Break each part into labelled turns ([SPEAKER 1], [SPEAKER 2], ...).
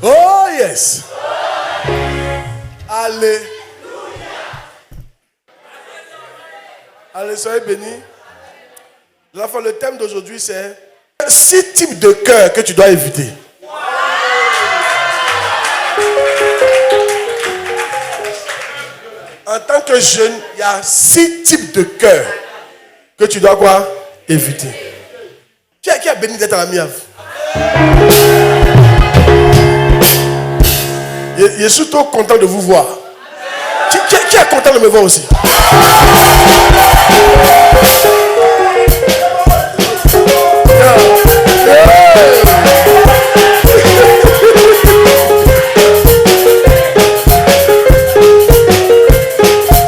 [SPEAKER 1] Oh yes. Allez. Allez, soyez bénis. Le thème d'aujourd'hui, c'est 6 types de cœurs que tu dois éviter. En tant que jeune, il y a 6 types de cœurs que tu dois quoi? Éviter. Qui a béni d'être à la miave? Je suis trop content de vous voir. Qui est content de me voir aussi?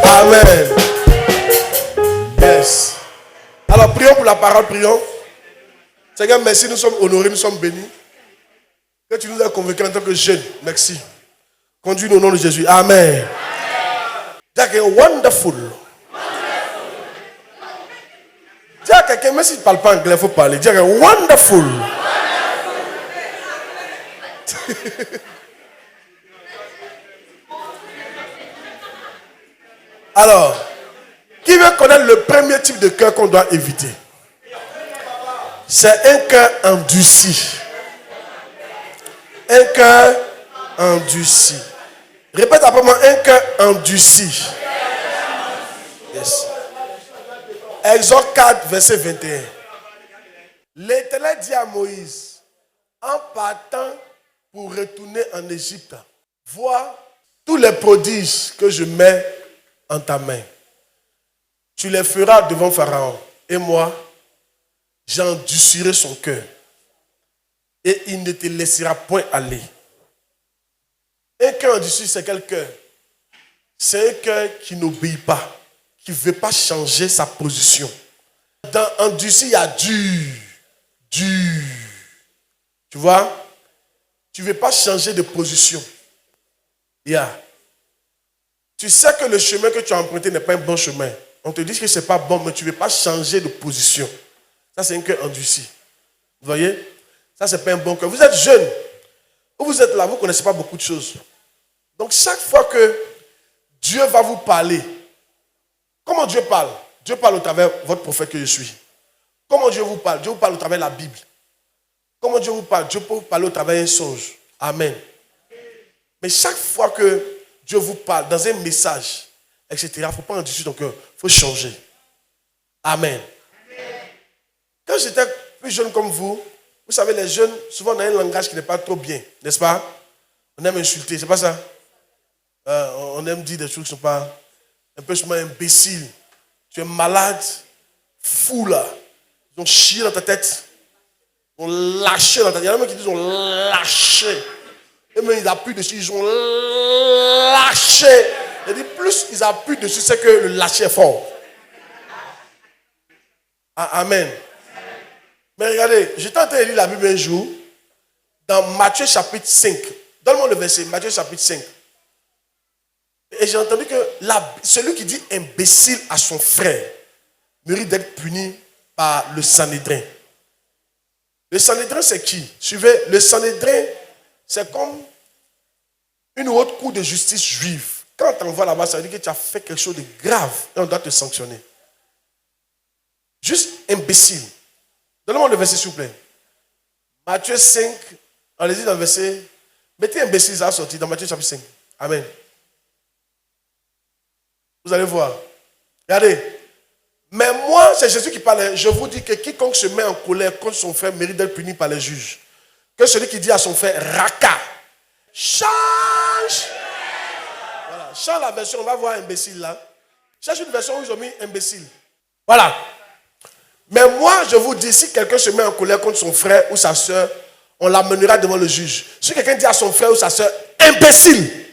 [SPEAKER 1] Amen. Yes. Alors prions pour la parole, prions. Seigneur, merci, nous sommes honorés, nous sommes bénis. Que tu nous as convaincus en tant que jeunes. Merci. Conduis-nous au nom de Jésus. Amen. Jack est wonderful. Dis à quelqu'un, même si tu ne parles pas anglais, il faut parler. Dis à quelqu'un, wonderful. Alors, qui veut connaître le premier type de cœur qu'on doit éviter? C'est un cœur endurci. Un cœur endurci. Répète après moi, un cœur endurci. Yes. Exode 4, verset 21. L'Éternel dit à Moïse, en partant pour retourner en Égypte, vois tous les prodiges que je mets en ta main. Tu les feras devant Pharaon. Et moi, j'endurcirai son cœur. Et il ne te laissera point aller. Un cœur endurci, c'est quel cœur? C'est un cœur qui n'obéit pas, qui ne veut pas changer sa position. Dans endurci, il y a dur. Tu vois? Tu ne veux pas changer de position. Tu sais que le chemin que tu as emprunté n'est pas un bon chemin. On te dit que ce n'est pas bon, mais tu ne veux pas changer de position. Ça, c'est un cœur endurci. Vous voyez? Ça, ce n'est pas un bon cœur. Vous êtes jeune. Vous êtes là, vous ne connaissez pas beaucoup de choses. Donc, chaque fois que Dieu va vous parler, comment Dieu parle? Dieu parle au travers de votre prophète que je suis. Comment Dieu vous parle? Dieu vous parle au travers de la Bible. Comment Dieu vous parle? Dieu peut vous parler au travers d'un songe. Amen. Mais chaque fois que Dieu vous parle dans un message, etc., il ne faut pas en discuter ton cœur. Il faut changer. Amen. Quand j'étais plus jeune comme vous savez, les jeunes, souvent on a un langage qui n'est pas trop bien, n'est-ce pas? On aime insulter, c'est pas ça? On aime dire des choses qui ne sont pas un peu souvent imbéciles. Tu es malade, fou là. Ils ont chié dans ta tête. Ils ont lâché dans ta tête. Il y en a même qui disent ils ont lâché. Et même ils appuient dessus, ils ont lâché. Et dit plus ils appuient dessus, c'est que le lâcher est fort. Amen. Mais regardez, j'étais en train de lire la Bible un jour, dans Matthieu chapitre 5. Donne-moi le verset, Matthieu chapitre 5. Et j'ai entendu que celui qui dit imbécile à son frère mérite d'être puni par le Sanhédrin. Le Sanhédrin, c'est qui? Suivez, le Sanhédrin, c'est comme une haute cour de justice juive. Quand on t'envoie là-bas, ça veut dire que tu as fait quelque chose de grave et on doit te sanctionner. Juste imbécile. Donnez-moi le verset, s'il vous plaît. Matthieu 5, allez-y dans le verset. Mettez imbécile, ça va sortir dans Matthieu chapitre 5. Amen. Vous allez voir. Regardez. Mais moi, c'est Jésus qui parlait. Je vous dis que quiconque se met en colère contre son frère mérite d'être puni par les juges. Que celui qui dit à son frère, Raka, change. Voilà. Change la version, on va voir imbécile là. Cherche une version où ils ont mis imbécile. Voilà. Mais moi, je vous dis, si quelqu'un se met en colère contre son frère ou sa soeur, on l'amènera devant le juge. Si quelqu'un dit à son frère ou sa soeur, imbécile,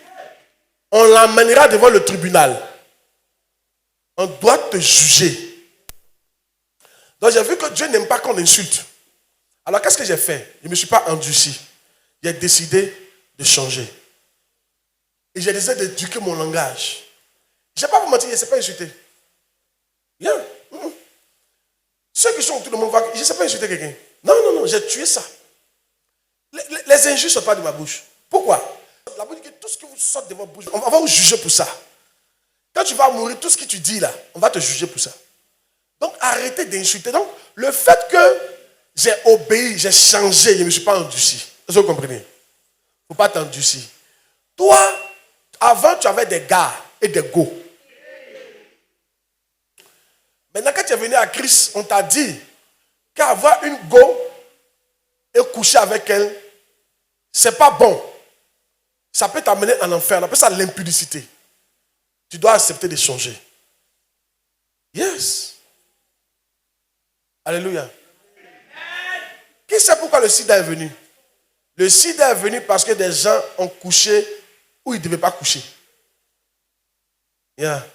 [SPEAKER 1] on l'amènera devant le tribunal. On doit te juger. Donc j'ai vu que Dieu n'aime pas qu'on insulte. Alors qu'est-ce que j'ai fait? Je ne me suis pas endurci. J'ai décidé de changer. Et j'ai décidé d'éduquer mon langage. Je ne vais pas vous mentir, je ne sais pas insulter. Bien. Ceux qui sont autour de moi, je ne sais pas insulter quelqu'un. Non, non, non, j'ai tué ça. Les injures ne sortent pas de ma bouche. Pourquoi? La Bible dit que tout ce qui vous sort de votre bouche, on va vous juger pour ça. Quand tu vas mourir, tout ce que tu dis là, on va te juger pour ça. Donc arrêtez d'insulter. Donc le fait que j'ai obéi, j'ai changé, je ne me suis pas endurci. Est-ce que vous comprenez? Il ne faut pas t'endurcir. Toi, avant tu avais des gars et des go. Maintenant quand tu es venu à Christ, on t'a dit qu'avoir une go et coucher avec elle, c'est pas bon. Ça peut t'amener en enfer. On appelle ça l'impudicité. Tu dois accepter de changer. Yes. Alléluia. Qui sait pourquoi le sida est venu? Le sida est venu parce que des gens ont couché où ils ne devaient pas coucher. Yeah.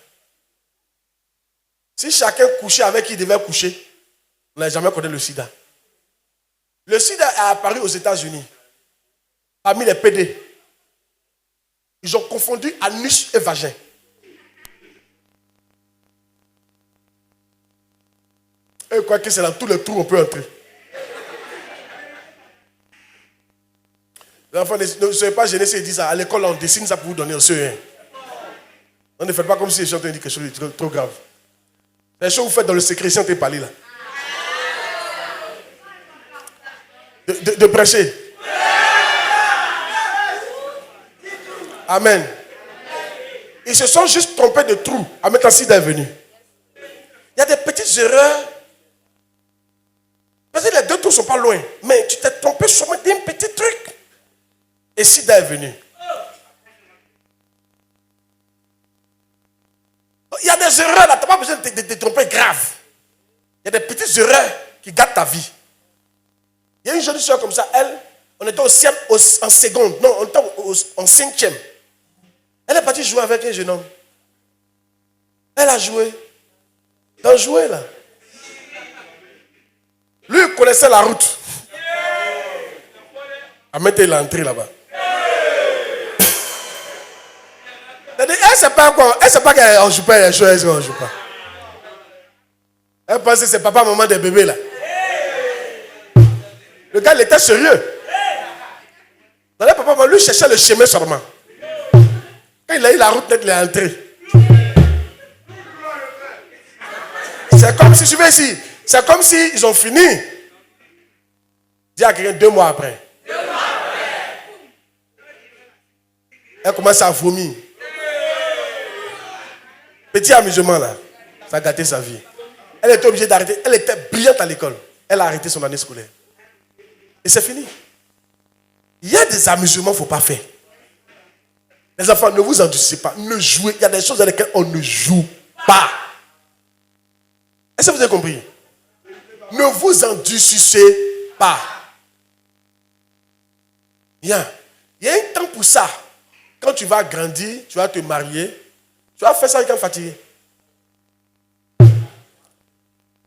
[SPEAKER 1] Si chacun couchait avec qui il devait coucher, on n'a jamais connu le sida. Le sida est apparu aux États-Unis, parmi les PD. Ils ont confondu anus et vagin. Et quoi que c'est dans tous les trous, on peut entrer. Les enfants ne soyez pas gênés s'ils disent ça. À l'école, on dessine ça pour vous donner un CE1. On ne fait pas comme si les gens ont dit quelque chose de trop grave. Les choses que vous faites dans le secret, si on t'a parlé là. De prêcher. Amen. Ils se sont juste trompés de trou à mettre un sida est venu. Il y a des petites erreurs. Parce que les deux trous ne sont pas loin. Mais tu t'es trompé sur un petit truc. Et sida est venu. Il y a des erreurs là. Tu n'as pas besoin de te tromper grave. Il y a des petites erreurs qui gâtent ta vie. Il y a une jeune soeur comme ça. Elle, on était en seconde. Non, on était en 5e. Elle est partie jouer avec un jeune homme. Elle a joué. Dans jouer là. Lui, il connaissait la route. Ahmed, il est entré là-bas. Elle ne sait pas quoi. Elle ne sait pas qu'on ne joue pas les choses. On joue pas. Elle pense que c'est papa, maman des bébés là. Le gars, il était sérieux. Dans les papa, lui cherchait le chemin seulement. Quand il a eu la route, peut-être il est entré. C'est comme si, je vais ici, c'est comme si ils ont fini. Dis à quelqu'un 2 mois après. Elle commence à vomir. Petit amusement là, ça a gâté sa vie. Elle était obligée d'arrêter. Elle était brillante à l'école. Elle a arrêté son année scolaire. Et c'est fini. Il y a des amusements qu'il ne faut pas faire. Les enfants, ne vous endurcissez pas. Ne jouez. Il y a des choses dans lesquelles on ne joue pas. Est-ce que vous avez compris? Ne vous endurcissez pas. Bien. Il y a un temps pour ça. Quand tu vas grandir, tu vas te marier, tu vas faire ça avec un fatigué.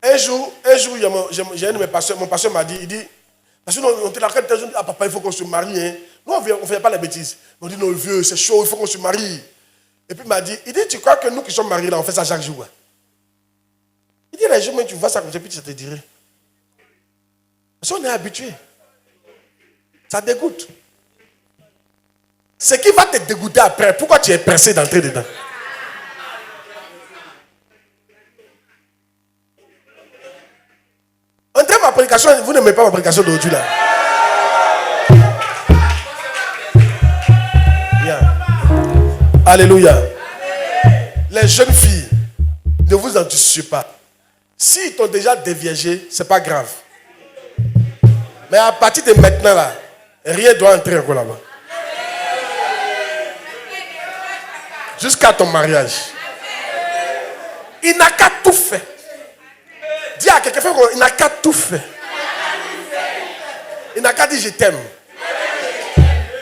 [SPEAKER 1] Un jour, j'ai un de mes pasteurs, mon pasteur m'a dit, il dit, parce que nous, on était là, quand on dit, ah papa, il faut qu'on se marie. Hein. Nous, on ne fait pas les bêtises. On dit, non, le vieux, c'est chaud, il faut qu'on se marie. Et puis il m'a dit, tu crois que nous qui sommes mariés là, on fait ça chaque jour? Hein? Il dit, les jours, mais tu vois ça comme ça, puis ça te dirait. Parce qu'on est habitué. Ça dégoûte. Ce qui va te dégoûter après, pourquoi tu es pressé d'entrer dedans? Entrez ma prédication, vous n'aimez pas ma prédication d'aujourd'hui là. Bien. Alléluia. Les jeunes filles, ne vous endurcissez pas. S'ils t'ont déjà déviégé, ce n'est pas grave. Mais à partir de maintenant là, rien ne doit entrer encore là-bas. Jusqu'à ton mariage. Il n'a qu'à tout faire. Dis à quelqu'un, il n'a qu'à tout faire. Il n'a qu'à dire je t'aime.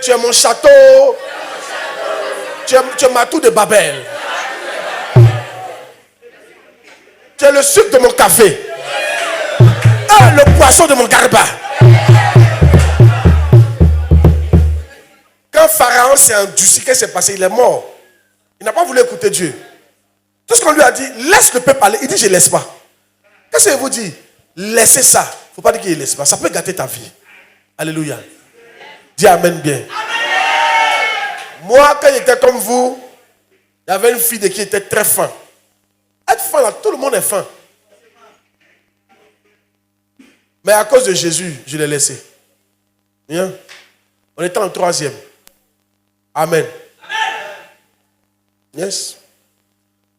[SPEAKER 1] Tu es mon château. Tu es ma tour de Babel. Tu es le sucre de mon café. Le poisson de mon garba. Quand Pharaon s'est endurci, qu'est-ce qui s'est passé? Il est mort. Il n'a pas voulu écouter Dieu. Tout ce qu'on lui a dit, laisse le peuple aller. Il dit, je ne laisse pas. Qu'est-ce que vous dit? Laissez ça. Il ne faut pas dire qu'il ne laisse pas. Ça peut gâter ta vie. Alléluia. Dis Amen bien. Amen. Moi, quand j'étais comme vous, il y avait une fille qui était très fin. Être fin, là, tout le monde est fin. Mais à cause de Jésus, je l'ai laissé. Bien. On était en 3e. Amen. Yes.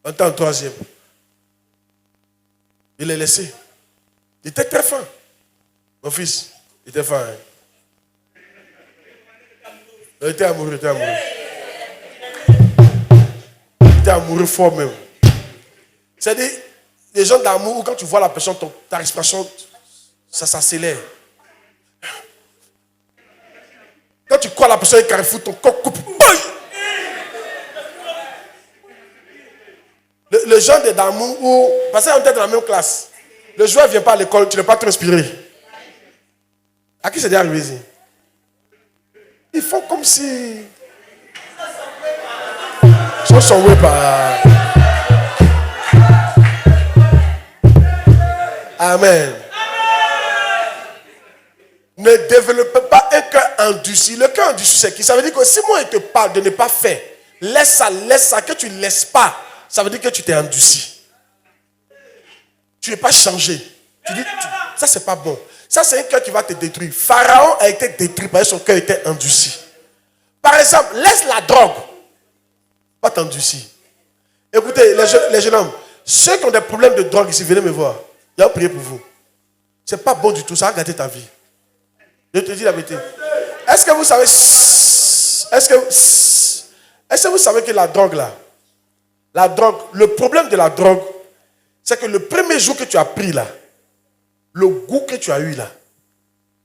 [SPEAKER 1] On était en 3e. Je l'ai laissé. Il était très fin. Mon fils, il était fin. Hein? Il était amoureux, il était amoureux. Il était amoureux fort même. C'est-à-dire, les gens d'amour, quand tu vois la personne, ta respiration, ça s'accélère. Quand tu crois la personne est carrefour, ton corps coupe. Le genre d'amour où, parce qu'on était dans la même classe, le joueur ne vient pas à l'école, tu n'es pas transpiré. À qui c'est déjà arrivé ici? Ils font comme si. Ils sont sauvés par. Amen. Ne développez pas un cœur endurci. Le cœur endurci, c'est qui? Ça veut dire que si moi je te parle de ne pas faire, laisse ça, que tu ne laisses pas. Ça veut dire que tu t'es endurci. Tu n'es pas changé. Tu dis, ça c'est pas bon. Ça c'est un cœur qui va te détruire. Pharaon a été détruit parce que son cœur était endurci. Par exemple, laisse la drogue. Pas t'endurcir. Écoutez, les jeunes hommes, ceux qui ont des problèmes de drogue ici, venez me voir. Je vais prier pour vous. C'est pas bon du tout, ça va gâter ta vie. Je te dis la vérité. Est-ce que vous savez, est-ce que vous savez que la drogue là, le problème de la drogue, c'est que le premier jour que tu as pris là, le goût que tu as eu là,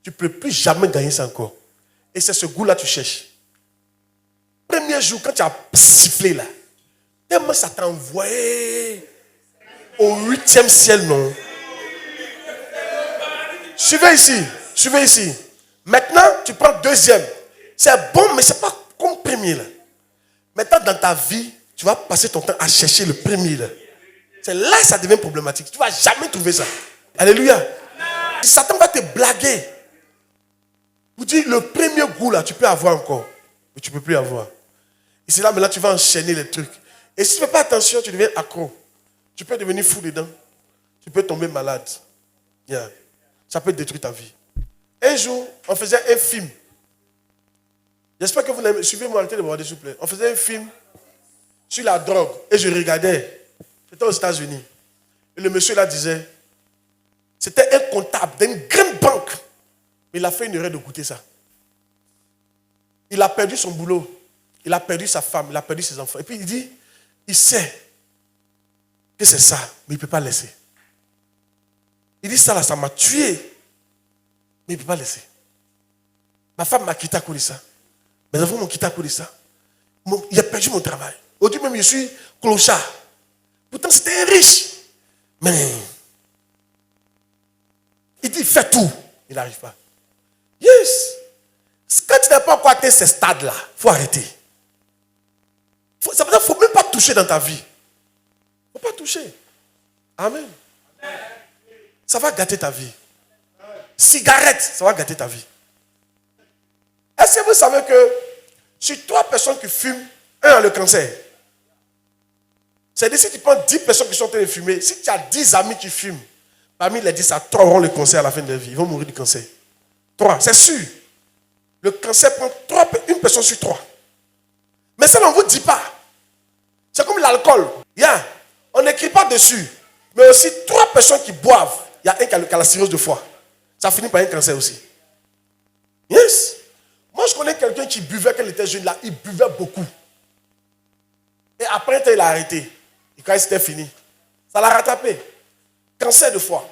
[SPEAKER 1] tu ne peux plus jamais gagner ça encore. Et c'est ce goût-là que tu cherches. Premier jour, quand tu as sifflé là, tellement ça t'a envoyé au 8e ciel, non? Suivez ici. Maintenant, tu prends 2e. C'est bon, mais ce n'est pas comme premier là. Maintenant, dans ta vie, tu vas passer ton temps à chercher le premier là. C'est là que ça devient problématique. Tu ne vas jamais trouver ça. Alléluia. Satan va te blaguer. Vous dites, le premier goût là, tu peux avoir encore. Mais tu ne peux plus avoir. Et c'est là, maintenant, tu vas enchaîner les trucs. Et si tu ne fais pas attention, tu deviens accro. Tu peux devenir fou dedans. Tu peux tomber malade. Yeah. Ça peut détruire ta vie. Un jour, on faisait un film. J'espère que vous suivez-moi à la télé, s'il vous plaît. On faisait un film sur la drogue. Et je regardais. C'était aux États-Unis. Et le monsieur là disait, c'était un comptable d'une grande banque. Mais il a fait une erreur de goûter ça. Il a perdu son boulot. Il a perdu sa femme. Il a perdu ses enfants. Et puis il dit, il sait que c'est ça, mais il ne peut pas laisser. Il dit ça là, ça m'a tué. Mais il ne peut pas laisser. Ma femme m'a quitté à cause de ça. Mes enfants m'ont quitté à cause de ça. Il a perdu mon travail. Aujourd'hui même, je suis clochard. Pourtant, c'était un riche. Mais il dit, fais tout. Il n'arrive pas. Yes. Quand tu n'as pas encore atteint ces stades-là, il faut arrêter. Ça veut dire qu'il ne faut même pas toucher dans ta vie. Il ne faut pas toucher. Amen. Ça va gâter ta vie. cigarette, ça va gâter ta vie. Est-ce que vous savez que sur 3 personnes qui fument, 1 a le cancer? C'est-à-dire si tu prends 10 personnes qui sont en train de fumer, si tu as 10 amis qui fument, parmi les 10, 3 auront le cancer à la fin de leur vie. Ils vont mourir du cancer. 3, c'est sûr. Le cancer prend 1 personne sur 3. Mais ça, on ne vous dit pas. C'est comme l'alcool. On n'écrit pas dessus. Mais aussi, 3 personnes qui boivent, il y a un qui a la cirrhose de foie. Ça finit par un cancer aussi. Yes. Moi, je connais quelqu'un qui buvait quand il était jeune là. Il buvait beaucoup. Et après, il a arrêté. Et quand c'était fini, ça l'a rattrapé. Cancer de foie.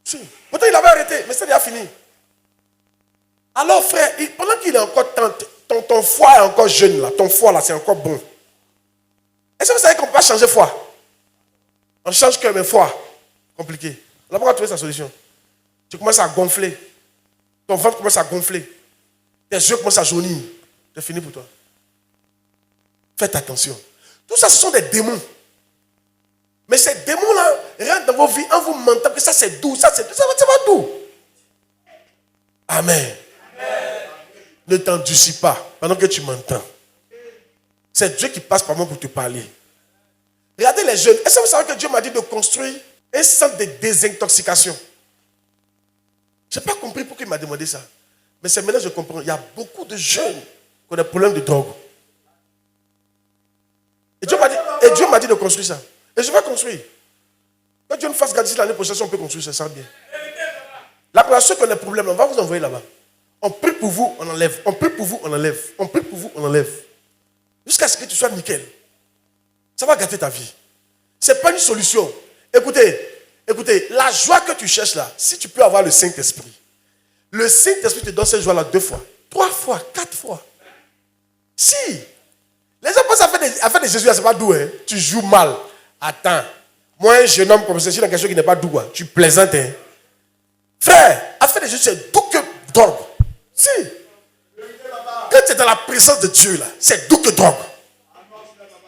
[SPEAKER 1] Si. Pourtant, il avait arrêté, mais c'est déjà fini. Alors, frère, pendant qu'il est encore ton foie est encore jeune là, ton foie là, c'est encore bon. Est-ce que vous savez qu'on ne peut pas changer foie? On change cœur, mais foie. Compliqué. Là, pourquoi trouver sa solution? Tu commences à gonfler. Ton ventre commence à gonfler. Tes yeux commencent à jaunir. C'est fini pour toi. Faites attention. Tout ça, ce sont des démons. Mais ces démons-là rentrent dans vos vies en vous mentant que ça c'est doux, ça va doux. Amen. Amen. Ne t'endurcis pas pendant que tu m'entends. C'est Dieu qui passe par moi pour te parler. Regardez les jeunes. Est-ce que vous savez que Dieu m'a dit de construire un centre de désintoxication? Je n'ai pas compris pourquoi il m'a demandé ça. Mais c'est maintenant que je comprends. Il y a beaucoup de jeunes qui ont des problèmes de drogue. Et Dieu m'a dit de construire ça. Et je vais construire. Quand Dieu nous fasse garder l'année prochaine, on peut construire ça, ça bien. Là, pour ceux qui ont des problèmes, on va vous envoyer là-bas. On prie pour vous, on enlève. On prie pour vous, on enlève. On prie pour vous, on enlève. Jusqu'à ce que tu sois nickel. Ça va gâter ta vie. Ce n'est pas une solution. Écoutez, la joie que tu cherches là, si tu peux avoir le Saint-Esprit, le Saint-Esprit te donne cette joie-là 2 fois, 3 fois, 4 fois. Si. Les gens pensent à faire des Jésus, c'est pas doux. Hein? Tu joues mal. Attends. Moi, un jeune homme comme ça, si la question qui n'est pas doux, hein? Tu plaisantes. Hein? Frère, à faire des Jésus, c'est doux que drogue. Si. Quand tu es dans la présence de Dieu, là, c'est doux que drogue.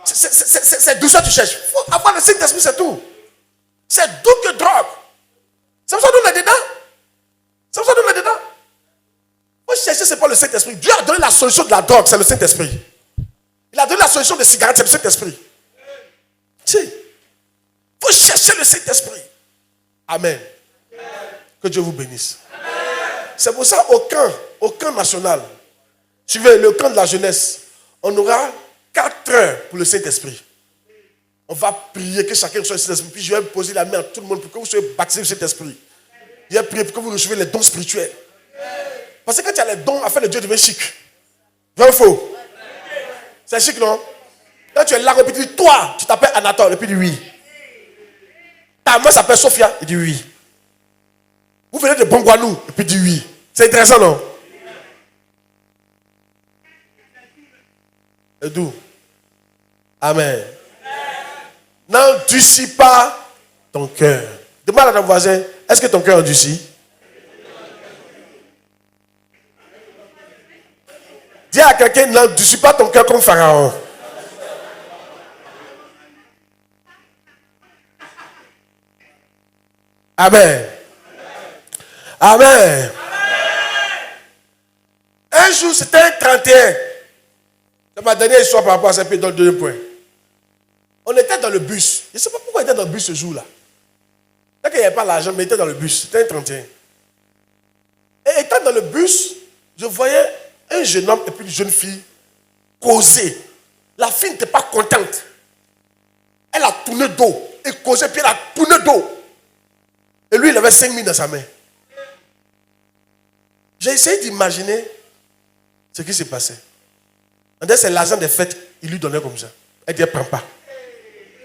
[SPEAKER 1] C'est doux ça que tu cherches. Il faut avoir le Saint-Esprit, c'est tout. C'est doux que drogue. C'est pour ça que nous, on est dedans. C'est pour ça que nous, on est dedans. Il faut chercher, c'est pas le Saint-Esprit. Dieu a donné la solution de la drogue, c'est le Saint-Esprit. Il a donné la solution des cigarettes, c'est le Saint-Esprit. Si. Il faut chercher le Saint-Esprit. Amen. Que Dieu vous bénisse. C'est pour ça, au camp national, suivez le camp de la jeunesse, on aura 4 heures pour le Saint-Esprit. On va prier que chacun reçoive le Saint-Esprit. Puis je vais poser la main à tout le monde pour que vous soyez baptisés du Saint-Esprit. Je vais prier pour que vous receviez les dons spirituels. Parce que quand tu as les dons, afin de Dieu devient chic. Vrai ou faux? C'est chic, non? Quand tu es là, et puis tu dis, toi, tu t'appelles Anatole, et puis tu dis oui. Ta maman s'appelle Sophia, il dit oui. Vous venez de Bongwanou, et puis il dit oui. C'est intéressant, non? Et d'où? Amen. N'endurcis pas ton cœur. Demande à ton voisin, est-ce que ton cœur endurci? Dis à quelqu'un, n'endurcis pas ton cœur comme Pharaon. Amen. Amen. Un jour, c'était un 31. C'est ma dernière histoire par rapport à ça, puis dans le deuxième point. On était dans le bus. Je ne sais pas pourquoi on était dans le bus ce jour-là. Peut-être qu'il n'y avait pas l'argent, mais on était dans le bus. C'était un 31. Et étant dans le bus, je voyais un jeune homme et puis une jeune fille causer. La fille n'était pas contente. Elle a tourné dos. Et causé, puis elle a tourné dos. Et lui, il avait 5 000 dans sa main. J'ai essayé d'imaginer ce qui s'est passé. C'est l'argent des fêtes, il lui donnait comme ça. Elle dit, elle ne prend pas.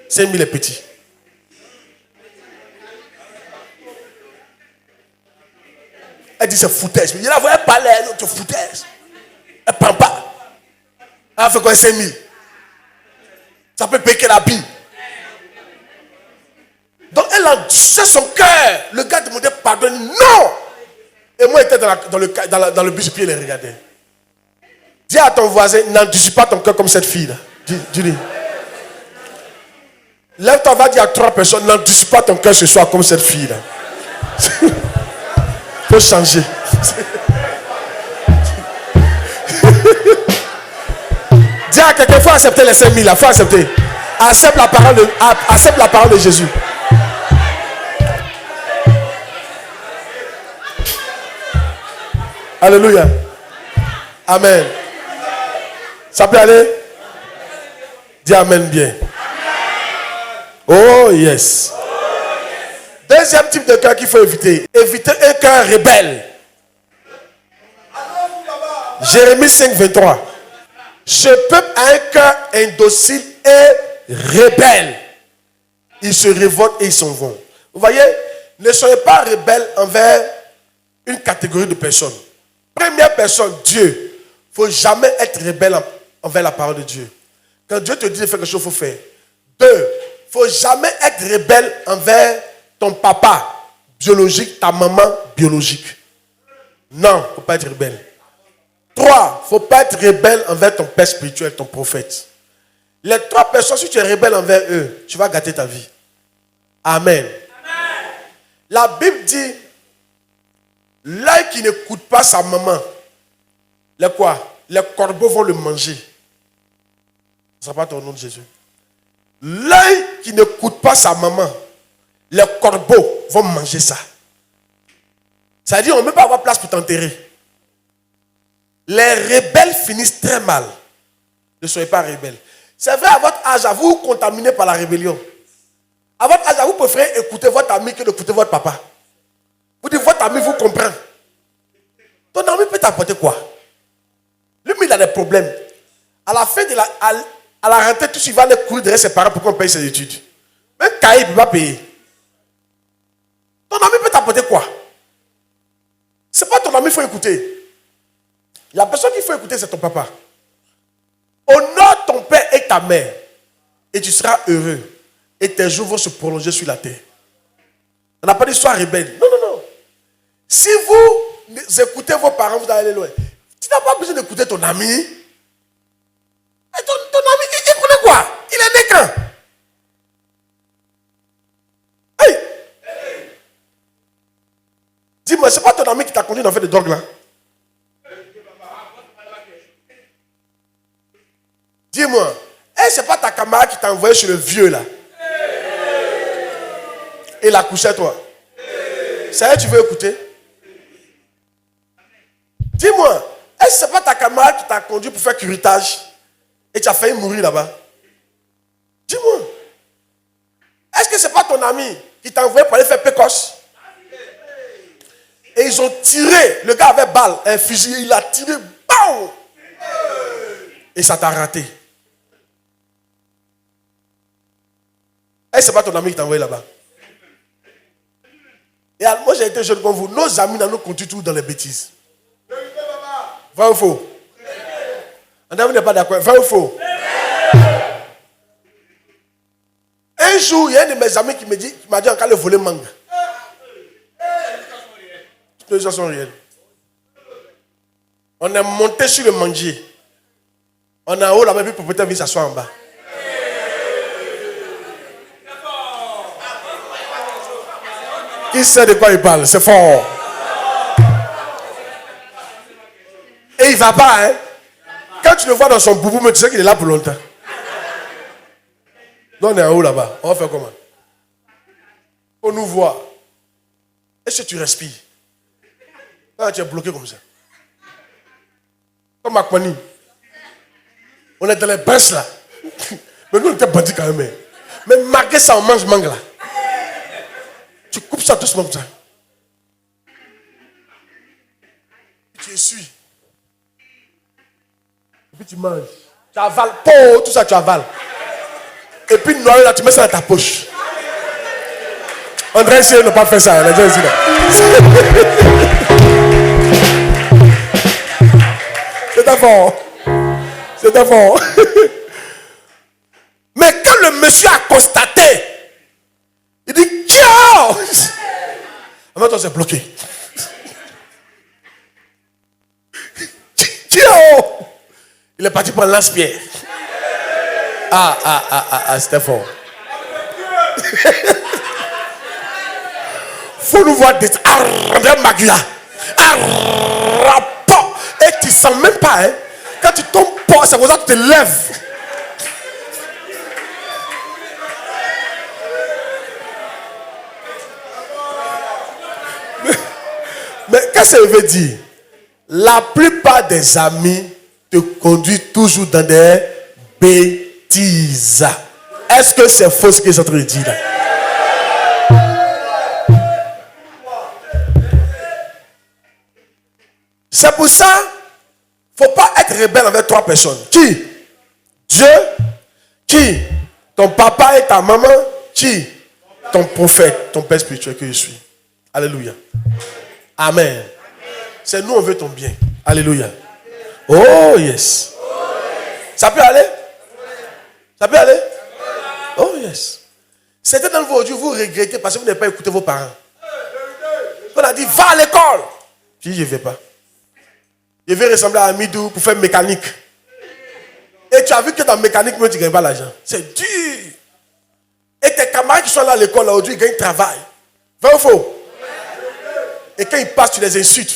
[SPEAKER 1] 5 000 est petit. Elle dit, c'est foutaise. Il a voulu parler, c'est foutaise. Elle ne prend pas. Elle a fait quoi, 5 000? Ça peut payer la bille. Donc elle a endurci son cœur. Le gars demandait pardon. Non! Et moi, j'étais dans le bus et puis il les regardait. Dis à ton voisin, n'endurcis pas ton cœur comme cette fille-là. Dis-lui. Lève-toi, va dire à 3 personnes, n'endurcis pas ton cœur ce soir comme cette fille-là. faut changer. Dis à quelqu'un, il faut accepter les 5000, il faut accepter. Accepte la parole de Jésus. Alléluia. Amen. Ça peut aller? Dis Amen bien. Oh yes. Deuxième type de cœur qu'il faut éviter. Éviter un cœur rebelle. Jérémie 5, 23. Ce peuple a un cœur indocile et rebelle. Ils se révoltent et ils s'en vont. Vous voyez, ne soyez pas rebelle envers une catégorie de personnes. Première personne, Dieu. Il ne faut jamais être rebelle envers la parole de Dieu. Quand Dieu te dit de faire quelque chose, il faut faire. Deux, il ne faut jamais être rebelle envers ton papa biologique, ta maman biologique. Non, il ne faut pas être rebelle. 3, il ne faut pas être rebelle envers ton père spirituel, ton prophète. Les 3 personnes, si tu es rebelle envers eux, tu vas gâter ta vie. Amen. Amen. La Bible dit, l'œil qui n'écoute pas sa maman, les quoi? Les corbeaux vont le manger. Ce ne sera pas ton nom de Jésus. L'œil qui n'écoute pas sa maman, les corbeaux vont manger ça. Ça veut dire qu'on ne peut pas avoir place pour t'enterrer. Les rebelles finissent très mal. Ne soyez pas rebelles. C'est vrai, à votre âge, vous vous contaminez par la rébellion. À votre âge, vous préférez écouter votre ami que d'écouter votre papa. Vous dites, votre ami vous comprend. Ton ami peut t'apporter quoi? Lui, il a des problèmes. À la fin de à la rentrée, tout il va aller courir derrière ses parents pour qu'on paye ses études. Même Caïd ne peut pas payer. Ton ami peut t'apporter quoi? Ce n'est pas ton ami qu'il faut écouter. La personne qu'il faut écouter, c'est ton papa. Honore ton père et ta mère. Et tu seras heureux. Et tes jours vont se prolonger sur la terre. On n'a pas dit sois rebelle. Non, non, non. Si vous écoutez vos parents, vous allez aller loin. Tu n'as pas besoin d'écouter ton ami. Et ton ami, il connaît quoi? Il est né quand? Hey! Dis-moi, ce n'est pas ton ami qui t'a conduit dans faire des drogues là? Dis-moi, ce n'est pas ta camarade qui t'a envoyé chez le vieux là? Et il a couché à toi? Ça y est, tu veux écouter? Dis-moi, est-ce que ce n'est pas ta camarade qui t'a conduit pour faire curitage et tu as failli mourir là-bas? Dis-moi, est-ce que ce n'est pas ton ami qui t'a envoyé pour aller faire pécoche? Et ils ont tiré, le gars avait balle, un fusil, il a tiré, bam! Et ça t'a raté. Est-ce que ce n'est pas ton ami qui t'a envoyé là-bas? Et alors, moi j'ai été jeune comme vous, nos amis nous continuent toujours dans les bêtises. Vrai ou faux? Vous n'êtes pas d'accord? Vrai ou faux? Un jour, il y a un de mes amis qui m'a dit encore le voler mangue. Toutes les choses sont réelles. On est monté sur le mangier. On est en haut là-bas, puis le propriétaire vient s'asseoir en bas. Qui sait de quoi il parle? C'est fort. Et il ne va pas, hein? Quand tu le vois dans son boubou, mais tu sais qu'il est là pour longtemps. Nous, on est en haut là-bas. On va faire comment? On nous voit. Est-ce que tu respires? Ah, tu es bloqué comme ça. Comme Akwani. On est dans les pinces là. Mais nous, on était bandits quand même. Mais malgré ça, on mange mangue là. Tu coupes ça doucement comme ça. Tu essuies. Et puis tu manges. Tu avales. Tout ça, tu avales. Et puis noyau là, tu mets ça dans ta poche. André, essaye de ne pas faire ça. Les gens ici là. C'est fort. C'est fort. Mais quand le monsieur a constaté, il dit ciao. En même temps, c'est bloqué. Ciao. Il est parti prendre lance-pierre. C'était fort. Faut nous voir des André Magla. Un rapport. Et tu ne sens même pas, hein. Quand tu tombes, c'est pour ça que tu te lèves. Mais qu'est-ce que ça veut dire? La plupart des amis te conduisent toujours dans des bêtises. Est-ce que c'est faux ce que je suis en train de dire là? C'est pour ça, il ne faut pas être rebelle avec 3 personnes. Qui? Dieu. Qui? Ton papa et ta maman. Qui? Ton prophète, ton père spirituel que je suis. Alléluia. Amen. C'est nous, on veut ton bien. Alléluia. Oh yes. Ça peut aller? Ça peut aller? Oh yes. Certains d'entre vous aujourd'hui, vous regrettez parce que vous n'avez pas écouté vos parents. On a dit, va à l'école. Je dis, je ne vais pas. Je vais ressembler à Amidou pour faire mécanique. Et tu as vu que dans mécanique, tu ne gagnes pas l'argent. C'est dur. Et tes camarades qui sont là à l'école aujourd'hui, ils gagnent travail. Vrai ou faux? Et quand ils passent, tu les insultes.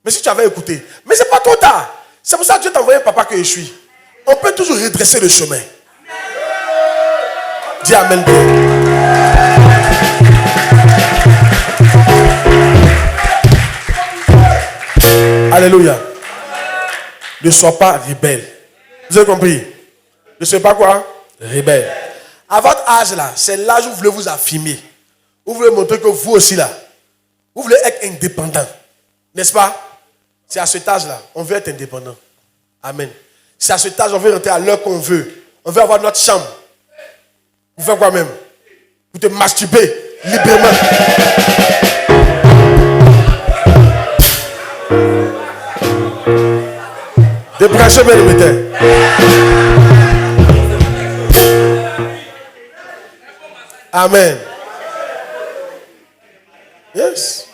[SPEAKER 1] Mais si tu avais écouté. Mais ce n'est pas trop tard. C'est pour ça que Dieu t'a envoyé un papa que je suis. On peut toujours redresser le chemin. Dis Amen. Alléluia. Ne sois pas rebelle. Vous avez compris? Ne sois pas quoi? Rebelle. À votre âge là, c'est l'âge où vous voulez vous affirmer. Vous voulez montrer que vous aussi là, vous voulez être indépendant. N'est-ce pas? C'est à cet âge-là, on veut être indépendant. Amen. C'est à cet âge, on veut rentrer à l'heure qu'on veut. On veut avoir notre chambre. Vous faites quoi même? Vous te masturber librement. Débranchez bien le métier. Amen. Yes.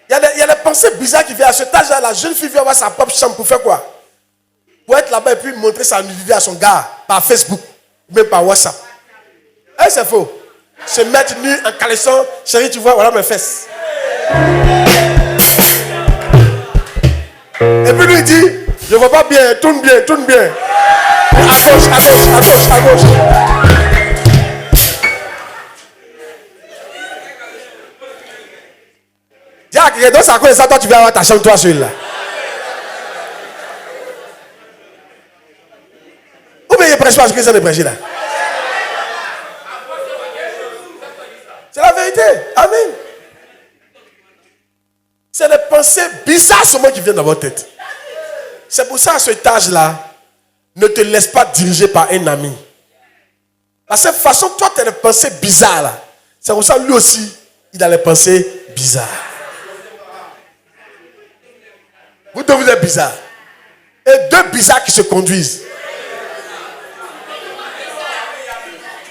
[SPEAKER 1] Il y a des pensées bizarres qui viennent à cet âge-là. La jeune fille vient avoir sa propre chambre pour faire quoi? Pour être là-bas et puis montrer sa nudité à son gars par Facebook, même par WhatsApp. Eh, c'est faux. Se mettre nu en caleçon, chérie, tu vois, voilà mes fesses. Et puis lui il dit, je ne vois pas bien, tourne bien, tourne bien. À gauche, à gauche, à gauche, à gauche. Dis à quelqu'un, donc c'est à cause de ça, toi tu vas avoir ta chambre, toi celui-là. Ou bien il prêche pas ce que ça ne prêche là. C'est la vérité. Amen. C'est des pensées bizarres seulement qui viennent dans votre tête. C'est pour ça, à cet âge-là, ne te laisse pas diriger par un ami. Parce que de toute façon, toi, tu as des pensées bizarres là. C'est pour ça, lui aussi, il a les pensées bizarres. Vous deux, vous êtes bizarres. Et deux bizarres qui se conduisent.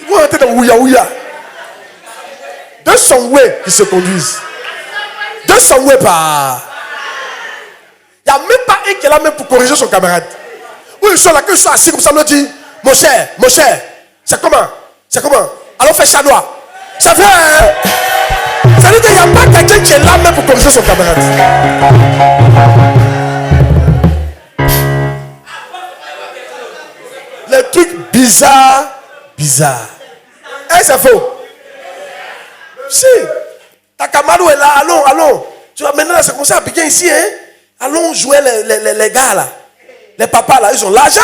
[SPEAKER 1] Vous rentrez dans Ouya Ouya. Deux songway qui se conduisent. Deux songway par. Il n'y a même pas un qui est là même pour corriger son camarade. Ou ils sont là, qu'ils sont assis comme ça, on dit, mon cher, c'est comment? C'est comment? Alors fais chanois. Ça fait. Ça veut dire qu'il n'y a pas quelqu'un qui est là même pour corriger son camarade. Les trucs bizarres. Eh, c'est faux. Si. Ta camarade est là, allons. Tu vois, maintenant, c'est comme ça, bien ici, hein. Allons jouer les gars là. Les papas là, ils ont l'argent.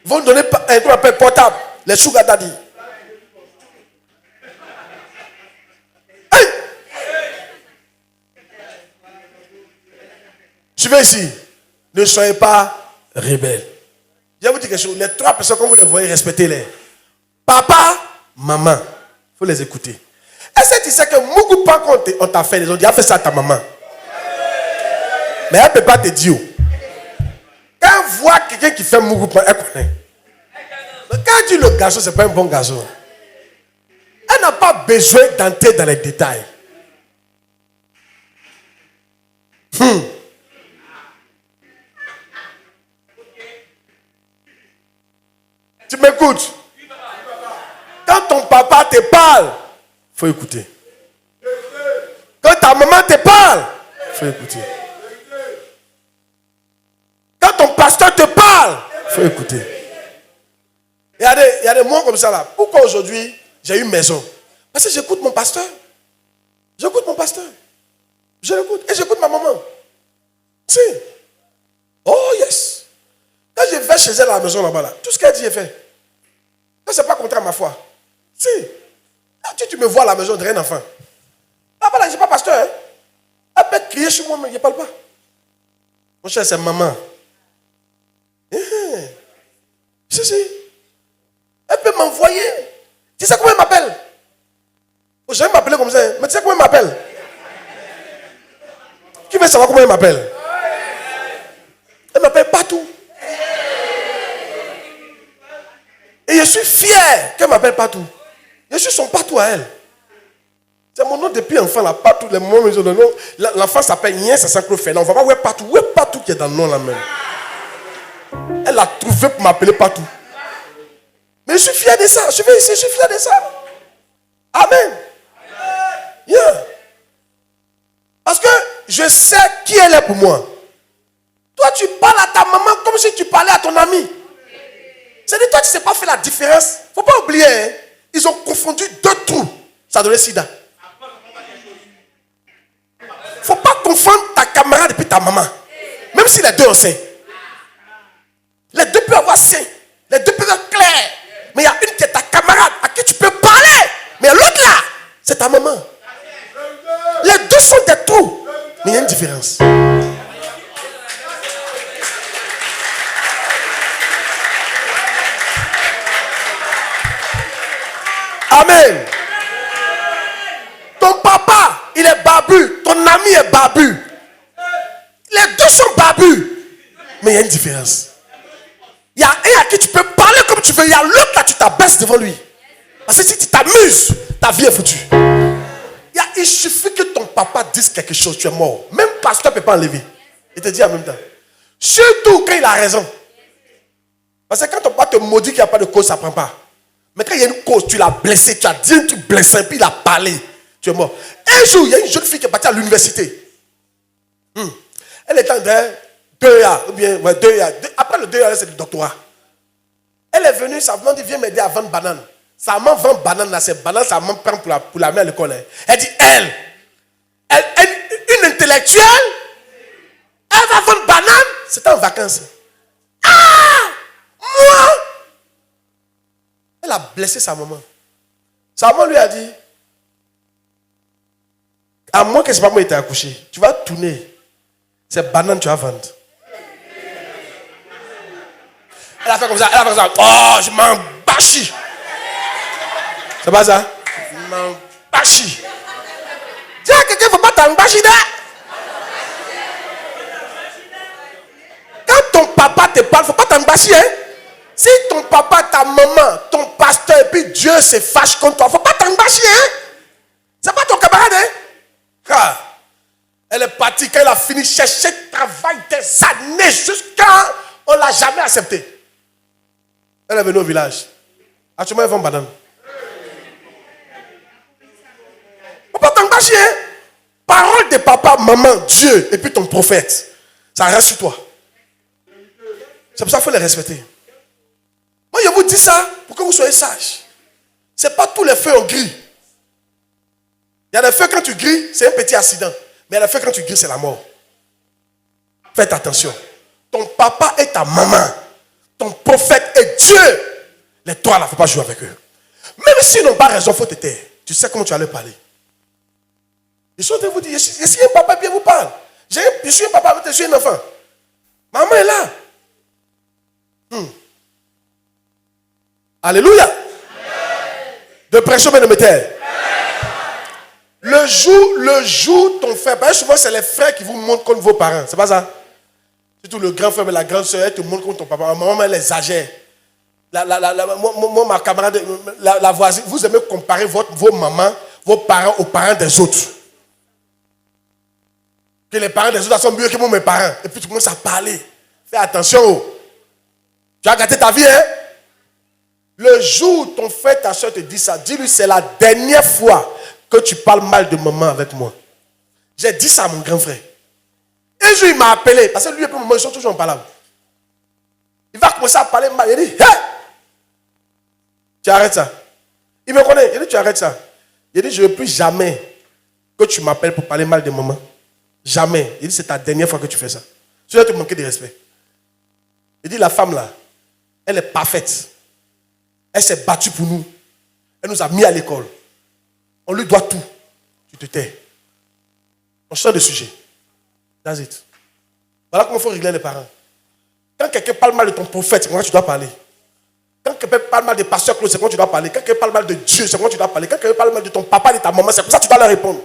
[SPEAKER 1] Ils vont donner un truc appelé portable. Les sugar daddy. Hey! Suivez ici. Ne soyez pas rebelles. Je vais vous dire quelque chose. Les trois personnes, quand vous les voyez, respectez-les. Papa, maman. Il faut les écouter. Est-ce que tu sais que Mougoupan, quand on t'a fait, ils ont dit, fais ça à ta maman. Mais elle ne peut pas te dire. Quand elle voit quelqu'un qui fait Mougoupan, elle connaît. Mais quand elle dit le garçon, ce n'est pas un bon garçon. Elle n'a pas besoin d'entrer dans les détails. Tu m'écoutes? Quand ton papa te parle, il faut écouter. Quand ta maman te parle, il faut faut écouter. Quand ton pasteur te parle, il faut écouter. Il y a des mots comme ça là. Pourquoi aujourd'hui j'ai une maison? Parce que j'écoute mon pasteur. J'écoute mon pasteur. Je l'écoute. Et j'écoute ma maman. Si. Oh yes. Quand je vais chez elle à la maison là-bas, là, tout ce qu'elle dit est fait. Ça, c'est pas contraire à ma foi. Si. Tu me vois à la maison de rien enfant. Ah voilà, je ne suis pas pasteur. Hein? Elle peut crier chez moi, mais je ne parle pas. Mon cher, c'est maman. Si. Elle peut m'envoyer. Tu sais comment elle m'appelle? Je vais m'appeler comme ça. Mais tu sais comment elle m'appelle? Qui veut savoir comment elle m'appelle? Elle m'appelle Patou. Et je suis fier qu'elle m'appelle Patou. Je suis son Patou à elle. C'est mon nom depuis enfant, là. Patou, les moments où ils ont le nom. L'enfant s'appelle Nien, ça s'appelle Fernand. On va voir où est Patou. Où est Patou qui est dans le nom là même? Elle a trouvé pour m'appeler Patou. Mais je suis fier de ça. Je vais ici, je suis fier de ça. Amen. Yeah. Parce que je sais qui elle est pour moi. Toi, tu parles à ta maman comme si tu parlais à ton ami. C'est-à-dire, toi, tu ne sais pas faire la différence. Il ne faut pas oublier, hein, ils ont confondu deux trous. Ça donnait sida. Il ne faut pas confondre ta camarade et puis ta maman. Même si les deux ont sein. Les deux peuvent avoir sein. Les deux peuvent être clairs. Mais il y a une qui est ta camarade à qui tu peux parler. Mais l'autre là, c'est ta maman. Les deux sont des trous. Mais il y a une différence. Amen. Ton papa, il est babu. Ton ami est babu. Les deux sont babus. Mais il y a une différence. Il y a un à qui tu peux parler comme tu veux. Il y a l'autre là, tu t'abaisses devant lui. Parce que si tu t'amuses, ta vie est foutue. Il suffit que ton papa dise quelque chose, tu es mort. Même pasteur ne peut pas enlever. Il te dit en même temps. Surtout quand il a raison. Parce que quand ton papa te maudit qu'il n'y a pas de cause, ça ne prend pas. Mais quand il y a une cause, tu l'as blessé, tu as dit un truc blessé, puis il a parlé, tu es mort. Un jour, il y a une jeune fille qui est partie à l'université. Elle est en 2A, ou bien 2A. Après le 2A, c'est le doctorat. Elle est venue, sa maman dit, viens m'aider à vendre banane. Sa maman vend banane, là, c'est banane, sa maman prend pour la mettre à l'école. Hein. Elle dit, une intellectuelle, elle va vendre banane, c'était en vacances. Ah! Moi! Elle a blessé sa maman. Sa maman lui a dit, à moins que ce n'est pas moi qui t'ai accouché, tu vas tourner. C'est banane tu vas vendre. Elle a fait comme ça, Oh, je m'en bâchis. C'est pas ça? Je m'en bâchis. Dis à quelqu'un, il ne faut pas t'en bâchir. Quand ton papa te parle, il ne faut pas t'en bâchir. Hein? Si ton papa, ta maman, ton pasteur, et puis Dieu se fâche contre toi, il ne faut pas t'en bâchir. Hein? C'est pas ton camarade. Hein? Ah. Elle est partie quand elle a fini chercher travail des années jusqu'à on ne l'a jamais accepté. Elle est venue au village. Actuellement, elle vend banane. Il ne faut pas t'en bâchir. Hein? Parole de papa, maman, Dieu, et puis ton prophète. Ça reste sur toi. C'est pour ça qu'il faut les respecter. Moi, je vous dis ça pour que vous soyez sages. Ce n'est pas tous les feux en gris. Il y a des feux quand tu grilles, c'est un petit accident. Mais il y a des feux quand tu grilles, c'est la mort. Faites attention. Ton papa et ta maman, ton prophète et Dieu. Les trois là, il ne faut pas jouer avec eux. Même s'ils n'ont pas raison, il faut te taire. Tu sais comment tu vas leur parler. Je suis en train de vous dire, je suis un papa, bien vous parle. Je suis un papa, je suis un enfant. Maman est là. Alléluia. De pression, mais de métal. Le jour, ton frère, parce que souvent c'est les frères qui vous montrent contre vos parents. C'est pas ça? Surtout le grand frère et la grande soeur, elle te montre contre ton papa. Ma maman, elle exagère. Moi, ma camarade, la voisine, vous aimez comparer vos mamans, vos parents aux parents des autres. Que les parents des autres sont mieux que moi, mes parents. Et puis tu commences à parler. Fais attention. Tu as gâté ta vie, hein? Le jour où ton frère, ta soeur te dit ça, dis-lui, c'est la dernière fois que tu parles mal de maman avec moi. J'ai dit ça à mon grand frère. premier jour, il m'a appelé. Parce que lui et pour le moment, ils sont toujours en palabre. Il va commencer à parler mal. Il dit, hé! Tu arrêtes ça. Il me connaît. Il dit, tu arrêtes ça. Il dit, je ne veux plus jamais que tu m'appelles pour parler mal de maman. Jamais. Il dit, c'est ta dernière fois que tu fais ça. Tu dois te manquer de respect. Il dit, la femme là, elle est parfaite. Elle s'est battue pour nous. Elle nous a mis à l'école. On lui doit tout. Tu te tais. On change de sujet. That's it. Voilà comment il faut régler les parents. Quand quelqu'un parle mal de ton prophète, c'est quand tu dois parler. Quand quelqu'un parle mal de pasteur Claude, c'est quand tu dois parler. Quand quelqu'un parle mal de Dieu, c'est quand tu dois parler. Quand quelqu'un parle mal de ton papa, de ta maman, c'est pour ça que tu dois leur répondre.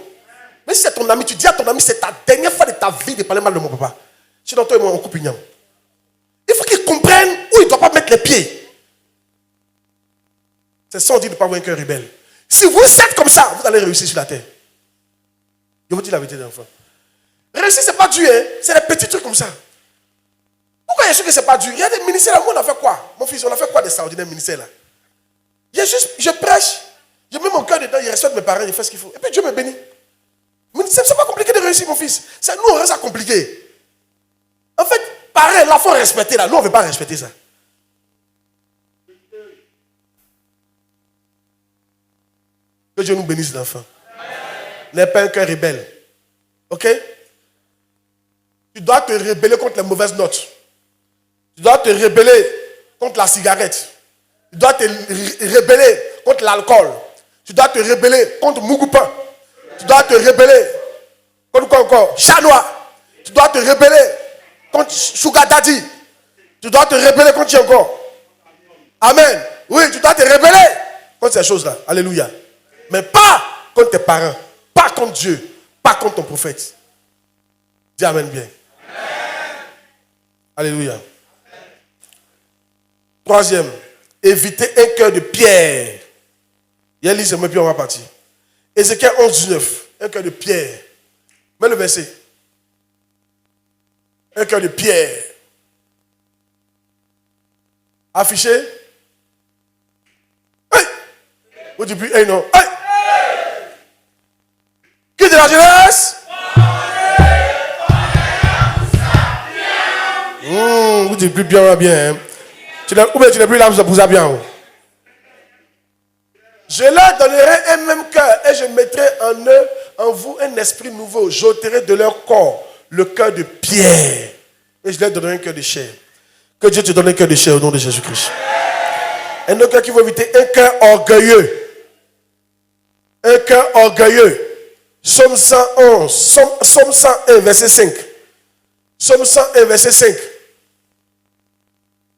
[SPEAKER 1] Mais si c'est ton ami, tu dis à ton ami, c'est ta dernière fois de ta vie de parler mal de mon papa. Sinon, toi et moi, on coupe une yam. Il faut qu'ils comprennent où ils ne doivent pas mettre les pieds. C'est ça, on dit de ne pas avoir un cœur rebelle. Si vous êtes comme ça, vous allez réussir sur la terre. Je vous dis la vérité des enfants. Réussir, ce n'est pas dur, hein? C'est des petits trucs comme ça. Pourquoi il y a sûr que ce n'est pas dur? Il y a des ministères là, moi on a fait quoi? Mon fils, on a fait quoi des extraordinaires ministères là? Il y a juste, je prêche, je mets mon cœur dedans, il respecte mes parents, il fait ce qu'il faut. Et puis Dieu me bénit. Ce n'est pas compliqué de réussir, mon fils. C'est nous, on rend ça compliqué. En fait, pareil, là, il faut respecter là. Nous, on ne veut pas respecter ça. Que Dieu nous bénisse l'enfant. N'aie pas un cœur rebelle. Ok? Tu dois te rebeller contre les mauvaises notes. Tu dois te rebeller contre la cigarette. Tu dois te rebeller contre l'alcool. Tu dois te rebeller contre Mugupa. Tu dois te rebeller contre quoi encore? Chat noir. Tu dois te rebeller contre Sugar Daddy. Tu dois te rebeller contre qui encore? Amen. Oui, tu dois te rebeller contre ces choses-là. Alléluia. Mais pas contre tes parents. Pas contre Dieu. Pas contre ton prophète. Dis Amen bien. Amen. Alléluia. Troisième, éviter un cœur de pierre. Il y a lise, puis on va partir. Ézéchiel 11, 19. Un cœur de pierre. Mets le verset. Un cœur de pierre. Affiché. Hey! Au début, hey non. Hey! Qui de la jeunesse? Vous dites plus bien, bien. Hein? Ou bien tu n'es plus là, vous avez bien. Je leur donnerai un même cœur et je mettrai en eux, en vous, un esprit nouveau. J'ôterai de leur corps le cœur de pierre. Et je leur donnerai un cœur de chair. Que Dieu te donne un cœur de chair au nom de Jésus-Christ. Un autre cœur qui va éviter un cœur orgueilleux. Un cœur orgueilleux. Psaume 111, Psaume 101, verset 5. Psaume 101, verset 5.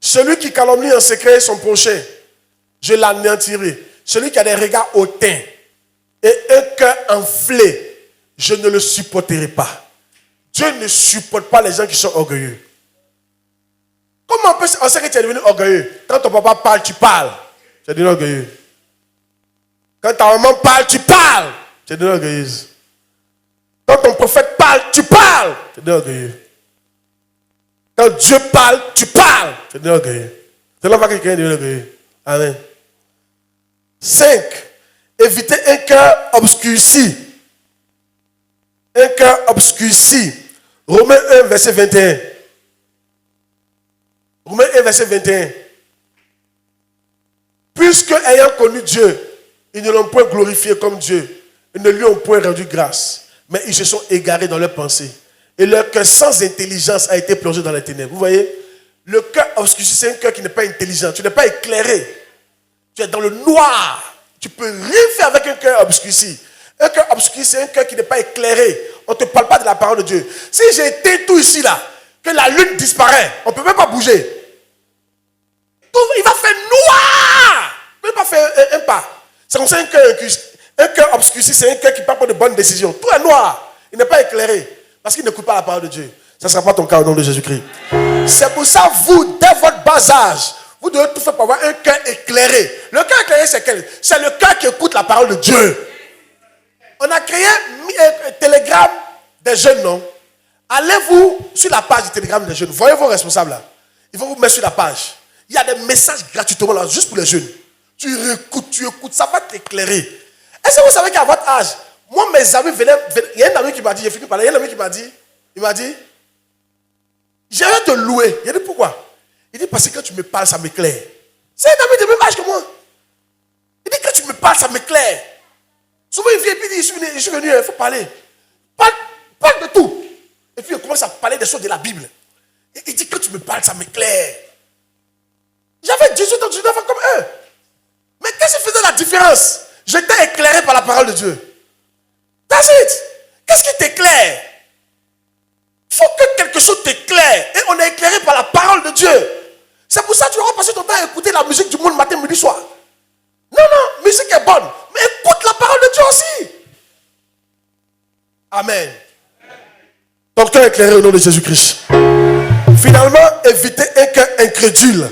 [SPEAKER 1] Celui qui calomnie en secret son prochain, je l'anéantirai. Celui qui a des regards hautains et un cœur enflé, je ne le supporterai pas. Dieu ne supporte pas les gens qui sont orgueilleux. Comment on sait que tu es devenu orgueilleux? Quand ton papa parle, tu parles. Tu es devenu orgueilleux. Quand ta maman parle, tu parles. Tu es devenu orgueilleuse. Quand ton prophète parle, tu parles. Tu es devenu orgueilleux. Quand Dieu parle, tu parles. Tu es devenu orgueilleux. C'est là que quelqu'un est devenu orgueilleux. Amen. 5. Éviter un cœur obscurci. Un cœur obscurci. Romains 1, verset 21. Romains 1, verset 21. Puisque, ayant connu Dieu, ils ne l'ont point glorifié comme Dieu. Ils ne lui ont point rendu grâce. Mais ils se sont égarés dans leurs pensées. Et leur cœur sans intelligence a été plongé dans les ténèbres. Vous voyez? Le cœur obscurci, c'est un cœur qui n'est pas intelligent. Tu n'es pas éclairé. Tu es dans le noir. Tu ne peux rien faire avec un cœur obscurci. Un cœur obscurci, c'est un cœur qui n'est pas éclairé. On ne te parle pas de la parole de Dieu. Si j'ai été tout ici, là, que la lune disparaît, on ne peut même pas bouger. Tout, il va faire noir. On ne peut même pas faire un pas. C'est comme ça un cœur obscurci, c'est un cœur qui ne prend pas de bonnes décisions. Tout est noir. Il n'est pas éclairé. Parce qu'il n'écoute pas la parole de Dieu. Ça ne sera pas ton cas au nom de Jésus-Christ. C'est pour ça, vous, dès votre bas âge, vous devez tout faire pour avoir un cœur éclairé. Le cœur éclairé, c'est quel? C'est le cœur qui écoute la parole de Dieu. On a créé un télégramme des jeunes, non? Allez-vous sur la page du télégramme des jeunes. Voyez vos responsables là. Ils vont vous mettre sur la page. Il y a des messages gratuitement là, juste pour les jeunes. Tu écoutes, ça va t'éclairer. Est-ce que vous savez qu'à votre âge, moi, mes amis venaient, il y a un ami qui m'a dit, j'ai fini par là, il y a un ami qui m'a dit, Je vais te louer. Il dit pourquoi? Il dit parce que quand tu me parles, ça m'éclaire. C'est un ami de même âge que moi. Il dit quand tu me parles, ça m'éclaire. Souvent il vient et puis il dit je suis venu, il faut parler. Parle de tout. Et puis il commence à parler des choses de la Bible. Il dit quand tu me parles, ça m'éclaire. J'avais 18 ans, 19 ans comme eux. Mais qu'est-ce qui faisait la différence? J'étais éclairé par la parole de Dieu. That's it. Qu'est-ce qui t'éclaire? Il faut que quelque chose t'éclaire. Et on est éclairé par la parole de Dieu. C'est pour ça que tu auras passé ton temps à écouter la musique du monde matin, midi, soir. Non, non, musique est bonne. Mais écoute la parole de Dieu aussi. Amen. Ton cœur éclairé au nom de Jésus-Christ. Finalement, évitez un cœur incrédule.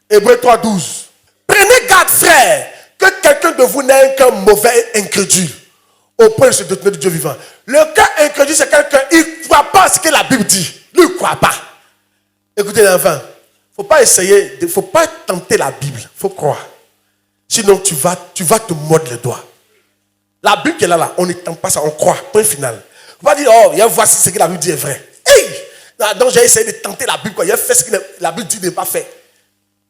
[SPEAKER 1] Hébreux 3:12. Prenez garde, frère, que quelqu'un de vous n'ait un cœur mauvais et incrédule, au point de se détourner de Dieu vivant. Le cœur incrédule, c'est quelqu'un qui ne croit pas à ce que la Bible dit. Lui, il ne croit pas. Écoutez l'enfant, il ne faut pas essayer, il ne faut pas tenter la Bible. Il faut croire. Sinon, tu vas te mordre les doigts. La Bible qui est là, on ne tente pas ça, on croit. Point final. Il ne faut pas dire, oh, voici ce que la Bible dit est vrai. Hey! Donc j'ai essayé de tenter la Bible, quoi. Il a fait ce que la Bible dit de ne pas faire.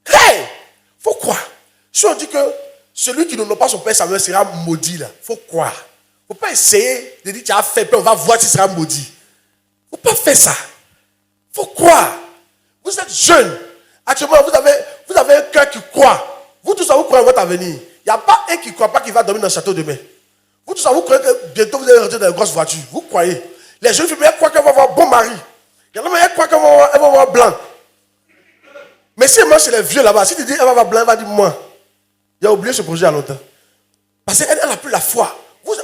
[SPEAKER 1] Hey! Il faut croire. Si on dit que celui qui n'honore pas son père Samuel sera maudit, là, il faut croire. Il ne faut pas essayer de dire tu as fait, puis on va voir si sera maudit. Il ne faut pas faire ça. Il faut croire. Vous êtes jeune. Actuellement, vous avez un cœur qui croit. Vous tous, vous croyez à votre avenir. Il n'y a pas un qui ne croit pas qu'il va dormir dans le château demain. Vous tous, vous croyez que bientôt vous allez rentrer dans une grosse voiture. Vous croyez. Les jeunes filles, elles croient qu'elles vont avoir un bon mari. Il y en a qui croient qu'elles vont avoir blanc. Mais si elle marche chez les vieux là-bas, si tu dis elle va avoir blanc, elle va dire moi. Il a oublié ce projet à longtemps. Parce qu'elle n'a plus la foi. Vous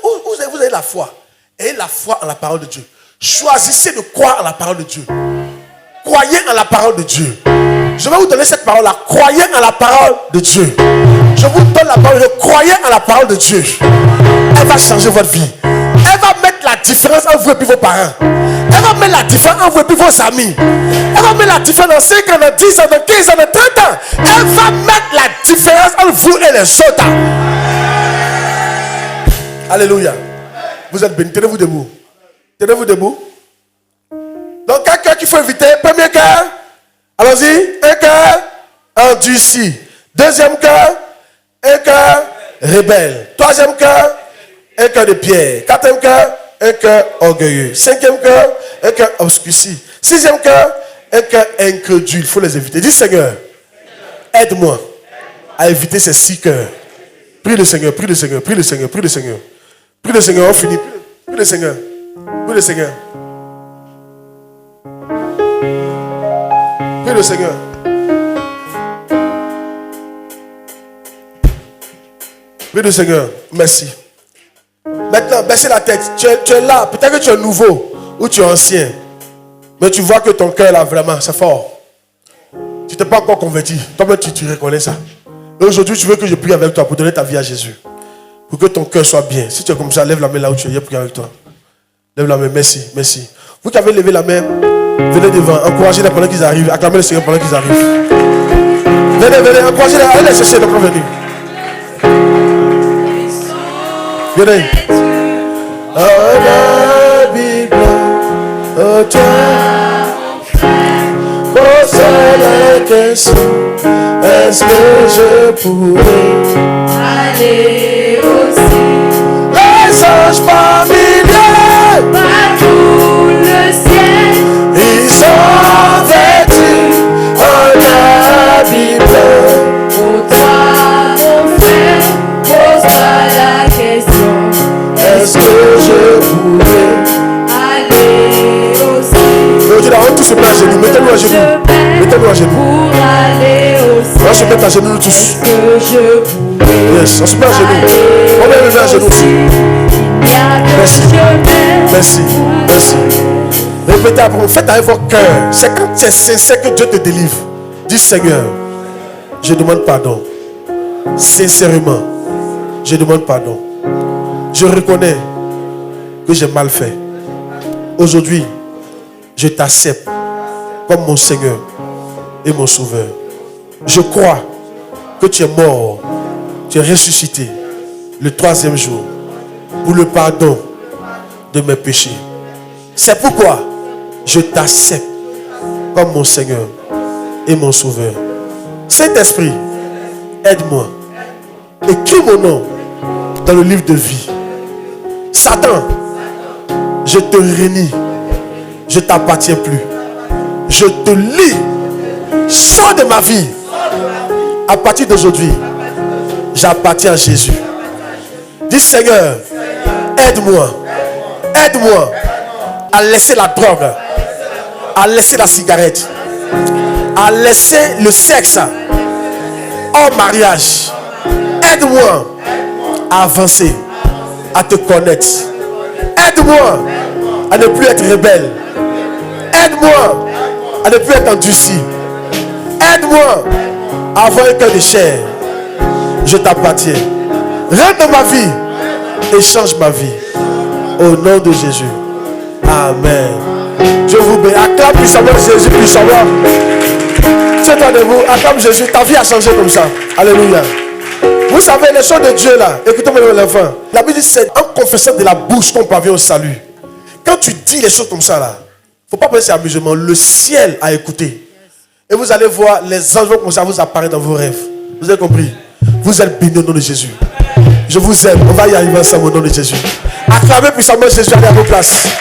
[SPEAKER 1] avez la foi. Ayez la foi en la parole de Dieu. Choisissez de croire en la parole de Dieu. Croyez en la parole de Dieu. Je vais vous donner cette parole-là. Croyez en la parole de Dieu. Je vous donne la parole de Dieu. Croyez en la parole de Dieu. Elle va changer votre vie. Elle va mettre la différence entre vous et puis vos parents. Elle va mettre la différence entre vous et puis vos amis. Elle va mettre la différence dans 5 ans, dans 10 ans, dans 15 ans, dans 30 ans. Elle va mettre la différence entre vous et les autres. Alléluia. Vous êtes bénis. Tenez-vous debout. Tenez-vous debout. Donc, un cœur qu'il faut éviter. Premier cœur. Allons-y. Un cœur endurci. Deuxième cœur. Un cœur rebelle. Troisième cœur. Un cœur de pierre. Quatrième cœur. Un cœur orgueilleux. Cinquième cœur. Un cœur obscurci. Sixième cœur. Un cœur incrédule. Il faut les éviter. Dis Seigneur, aide-moi à éviter ces 6 cœurs. Prie le Seigneur, prie le Seigneur, prie le Seigneur, prie le Seigneur. Prie le Seigneur, on finit. Prie le Seigneur. Prie le Seigneur. Prie le Seigneur. Prie le Seigneur. Merci. Maintenant, baissez la tête. Tu es là. Peut-être que tu es nouveau ou tu es ancien. Mais tu vois que ton cœur là, vraiment, c'est fort. Tu t'es pas encore converti. Toi-même, tu reconnais ça. Et aujourd'hui, tu veux que je prie avec toi pour donner ta vie à Jésus. Pour que ton cœur soit bien. Si tu es comme ça, lève la main là où tu es. Je prie avec toi. Lève la main. Merci. Merci. Vous qui avez levé la main, venez devant. Encouragez-les pendant qu'ils arrivent. Acclamez le Seigneur pendant qu'ils arrivent. Venez. Encouragez-les. Allez les chercher. Donc, venez. Venez. Pose la question, est-ce que je pourrais
[SPEAKER 2] aller aussi?
[SPEAKER 1] Les anges par milliers,
[SPEAKER 2] Partout le ciel,
[SPEAKER 1] ils sont vêtus en habit blanc.
[SPEAKER 2] pour toi, mon frère, pose-toi la question.
[SPEAKER 1] Est-ce que je pourrais
[SPEAKER 2] Aller aussi?
[SPEAKER 1] aujourd'hui, là, on tous se met à genoux. Mettez-nous à genoux. Mettez-nous à genoux.
[SPEAKER 2] Pour aller aussi.
[SPEAKER 1] On va se mettre à genoux nous tous.
[SPEAKER 2] Est-ce que je pourrais?
[SPEAKER 1] Yes, on se met à genoux. On va lever à genoux aussi.
[SPEAKER 2] Il y a que
[SPEAKER 1] Merci.
[SPEAKER 2] chemin.
[SPEAKER 1] Merci. Merci. Répétez après vous. Faites avec votre cœur. C'est quand c'est sincère que Dieu te délivre. Dis Seigneur, je demande pardon. Sincèrement, je demande pardon. Je reconnais que j'ai mal fait. Aujourd'hui, je t'accepte comme mon Seigneur et mon Sauveur. Je crois que tu es mort, tu es ressuscité le 3e jour pour le pardon de mes péchés. C'est pourquoi je t'accepte comme mon Seigneur et mon Sauveur. Saint-Esprit, aide-moi. Écris mon nom dans le livre de vie. Satan, je te renie. Je ne t'appartiens plus. Je te lie. Sors de ma vie. À partir d'aujourd'hui, j'appartiens à Jésus. Dis Seigneur, aide-moi. Aide-moi à laisser la drogue, à laisser la cigarette, à laisser le sexe hors mariage. Aide-moi à avancer, à te connaître. Aide-moi à ne plus être rebelle. Aide-moi à ne plus être endurci. Aide-moi à avoir un cœur de chair. Je t'appartiens. Rentre dans ma vie et change ma vie. Au nom de Jésus. Amen. Je vous bénis. Acclame puissamment Jésus, puissamment. C'est-à-dire de vous, acclame Jésus. Ta vie a changé comme ça. Alléluia. Vous savez, les choses de Dieu là, écoutez-moi l'enfant. La Bible dit c'est en confessant de la bouche qu'on parvient au salut. Quand tu dis les choses comme ça là, il ne faut pas penser à amusement. Le ciel a écouté. Et vous allez voir les anges comme ça vous apparaître dans vos rêves. Vous avez compris? Vous êtes bénis au nom de Jésus. Je vous aime. On va y arriver ensemble au nom de Jésus. Acclamez puissamment Jésus, allez à vos places.